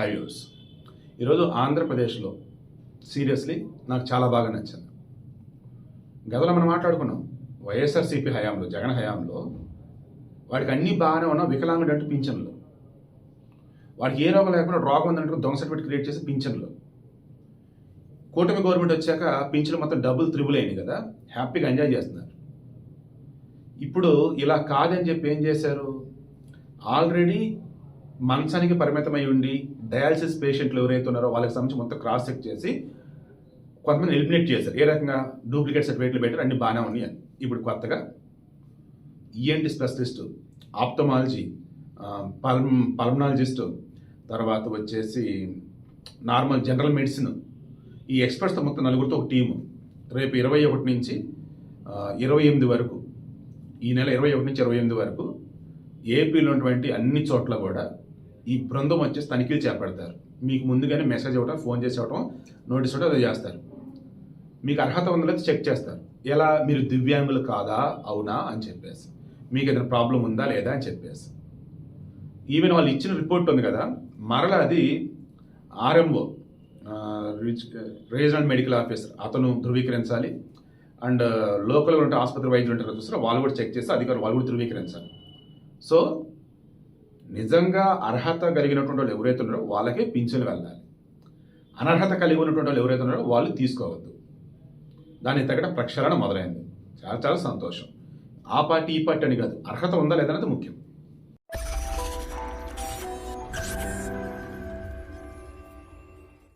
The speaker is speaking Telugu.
హైవేస్ ఈరోజు ఆంధ్రప్రదేశ్లో సీరియస్లీ నాకు చాలా బాగా నచ్చింది. గతంలో మనం మాట్లాడుకున్నాం వైఎస్ఆర్సీపీ హయాంలో, జగన్ హయాంలో వాడికి అన్నీ బాగానే ఉన్న వికలాంగుడు అంటూ పింఛన్లు, వాడికి ఏ రోగం లేకుండా రోగం ఉందంటూ దొంగ సర్టిఫికేట్ క్రియేట్ చేసి పింఛన్లు. కూటమి గవర్నమెంట్ వచ్చాక పింఛన్లు మొత్తం డబుల్ త్రిబుల్ అయినాయి కదా, హ్యాపీగా ఎంజాయ్ చేస్తున్నారు. ఇప్పుడు ఇలా కాదని చెప్పి ఏం చేశారు, ఆల్రెడీ మంచానికి పరిమితమై ఉండి డయాలసిస్ పేషెంట్లు ఎవరైతే ఉన్నారో వాళ్ళకి సంబంధించి మొత్తం క్రాస్ చెక్ చేసి కొంతమంది ఎలిమినేట్ చేశారు. ఏ రకంగా డూప్లికేట్ సర్టిఫికేట్లు పెట్టారు, అన్ని బాగానే ఉన్నాయి అని. ఇప్పుడు కొత్తగా ఈఎన్టీ స్పెషలిస్టు, ఆప్థమాలజీ, పల్మనాలజిస్టు, తర్వాత వచ్చేసి నార్మల్ జనరల్ మెడిసిన్, ఈ ఎక్స్పర్ట్స్తో మొత్తం నలుగురితో ఒక టీము రేపు 21 నుంచి 28 వరకు, ఈ నెల 21 నుంచి 28 వరకు ఏపీలో ఉన్నటువంటి అన్ని చోట్ల కూడా ఈ బృందం వచ్చేసి తనిఖీలు చేపడతారు. మీకు ముందుగానే మెసేజ్ ఇవ్వటం, ఫోన్ చేసి ఇవ్వటం, నోటీస్ ఇవ్వటం, అది చేస్తారు. మీకు అర్హత ఉందో చెక్ చేస్తారు. ఎలా, మీరు దివ్యాంగులు కాదా అవునా అని చెప్పేసి, మీకు ఏదైనా ప్రాబ్లం ఉందా లేదా అని చెప్పేసి. ఈవెన్ వాళ్ళు ఇచ్చిన రిపోర్ట్ ఉంది కదా, మరలా అది ఆర్ఎంఓ, రీజనల్ మెడికల్ ఆఫీసర్, అతను ధృవీకరించాలి. అండ్ లోకల్గా ఉంటే ఆసుపత్రి వైద్యులు ఉంటారు చూస్తారు, వాళ్ళు కూడా చెక్ చేస్తే అధికారులు వాళ్ళు కూడా ధృవీకరించాలి. సో నిజంగా అర్హత కలిగినటువంటి వాళ్ళు ఎవరైతే ఉన్నారో వాళ్ళకే పింఛన్లు వెళ్ళాలి. అనర్హత కలిగి ఉన్నటువంటి వాళ్ళు ఎవరైతే ఉన్నారో వాళ్ళు తీసుకోవద్దు. దాని తగ్గట్టు ప్రక్షాళన మొదలైంది. చాలా చాలా సంతోషం. ఆ పార్టీ ఈ పార్టీ అని కాదు, అర్హత ఉందా లేదా అనేది ముఖ్యం.